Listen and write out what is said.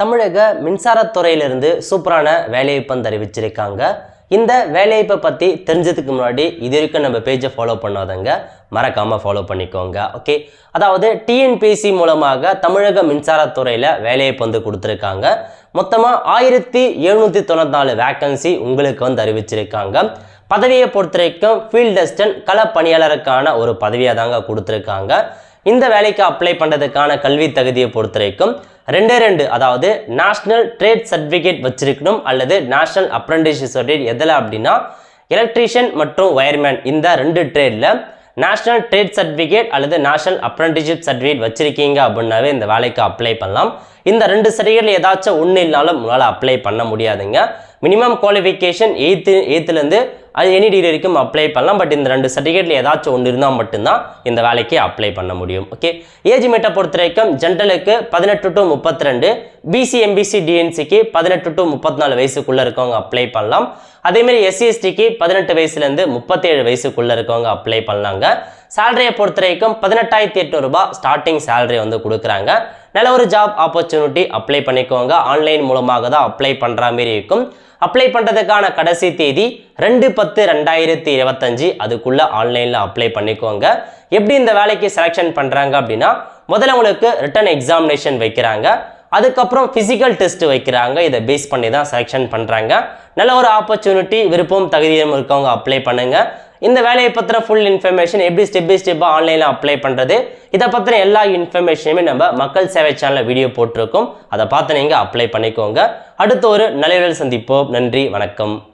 தமிழக மின்சாரத்துறையிலிருந்து சூப்பரான வேலைவாய்ப்பு அறிவிச்சிருக்காங்க. இந்த வேலைவாய்ப்பை பற்றி தெரிஞ்சதுக்கு முன்னாடி இது வரைக்கும் நம்ம பேஜை ஃபாலோ பண்ணாதங்க, மறக்காமல் ஃபாலோ பண்ணிக்கோங்க. ஓகே, அதாவது டிஎன்பிஎஸ்சி மூலமாக தமிழக மின்சாரத்துறையில் வேலைவாய்ப்பு கொடுத்துருக்காங்க. மொத்தமாக 1794 வேக்கன்சி உங்களுக்கு அறிவிச்சிருக்காங்க. பதவியை பொறுத்த வரைக்கும் ஃபீல்ட் அசிஸ்டன்ட் கள பணியாளருக்கான ஒரு பதவியாக தாங்க கொடுத்துருக்காங்க. இந்த வேலைக்கு அப்ளை பண்ணுறதுக்கான கல்வி தகுதியை பொறுத்த வரைக்கும் 2 அதாவது நேஷனல் ட்ரேட் சர்டிஃபிகேட் வச்சிருக்கணும் அல்லது நேஷனல் அப்ரெண்டிஸ்ஷிப் சர்டிஃபிகேட் எதில் அப்படின்னா எலக்ட்ரீஷியன் மற்றும் வயர்மேன் இந்த 2 ட்ரேடில் நேஷனல் ட்ரேட் சர்டிஃபிகேட் அல்லது நேஷனல் அப்ரெண்டிஸ்ஷிப் சர்டிஃபிகேட் வச்சிருக்கீங்க அப்படின்னாவே இந்த வேலைக்கு அப்ளை பண்ணலாம். இந்த 2 சர்டிஃபிகேட்டில் ஏதாச்சும் ஒன்று இல்லாலும் உங்களால் அப்ளை பண்ண முடியாதுங்க. மினிமம் குவாலிஃபிகேஷன் 8th அது எனி டிகிரி வரைக்கும் அப்ளை பண்ணலாம். பட் இந்த 2 சர்டிஃபிகேட்டில் ஏதாச்சும் ஒன்று இருந்தால் மட்டும்தான் இந்த வேலைக்கு அப்ளை பண்ண முடியும். ஓகே, ஏஜ் மெட்டை பொறுத்த வரைக்கும் ஜென்ரலுக்கு 18 to 32, பிசி எம்பிசி டிஎன்சிக்கு 18 to 34 வயசுக்குள்ளே இருக்கவங்க அப்ளை பண்ணலாம். அதேமாதிரி எஸ்சிஎஸ்டிக்கு 18 வயசுலேருந்து 37 வயசுக்குள்ளே இருக்கவங்க அப்ளை பண்ணலாங்க. சேலரியை பொறுத்த வரைக்கும் 18,800 ரூபாய் ஸ்டார்டிங் சேலரி கொடுக்குறாங்க. நல்ல ஒரு ஜாப் ஆப்பர்ச்சுனிட்டி, அப்ளை பண்ணிக்கோங்க. ஆன்லைன் மூலமாக தான் அப்ளை பண்ணுற மாதிரி இருக்கும். அப்ளை பண்ணுறதுக்கான கடைசி தேதி 2/10/2025. அதுக்குள்ளே ஆன்லைனில் அப்ளை பண்ணிக்கோங்க. எப்படி இந்த வேலைக்கு செலெக்ஷன் பண்ணுறாங்க அப்படின்னா முதல்ல உங்களுக்கு ரிட்டன் எக்ஸாமினேஷன் வைக்கிறாங்க, அதுக்கப்புறம் ஃபிசிக்கல் டெஸ்ட் வைக்கிறாங்க. இதை பேஸ் பண்ணி தான் செலெக்ஷன் பண்ணுறாங்க. நல்ல ஒரு ஆப்பர்ச்சுனிட்டி, விருப்பம் தகுதியும் இருக்கவங்க அப்ளை பண்ணுங்கள். இந்த வேலையை பற்றின ஃபுல் இன்ஃபர்மேஷன் எப்படி ஸ்டெப் பை ஸ்டெப்பாக ஆன்லைனில் அப்ளை பண்ணுறது, இதை பற்றின எல்லா இன்ஃபர்மேஷனுமே நம்ம மக்கள் சேவை சேனலில் வீடியோ போட்டிருக்கோம். அதை பார்த்து நீங்கள் அப்ளை பண்ணிக்கோங்க. அடுத்த ஒரு நல்ல சந்திப்போம். நன்றி, வணக்கம்.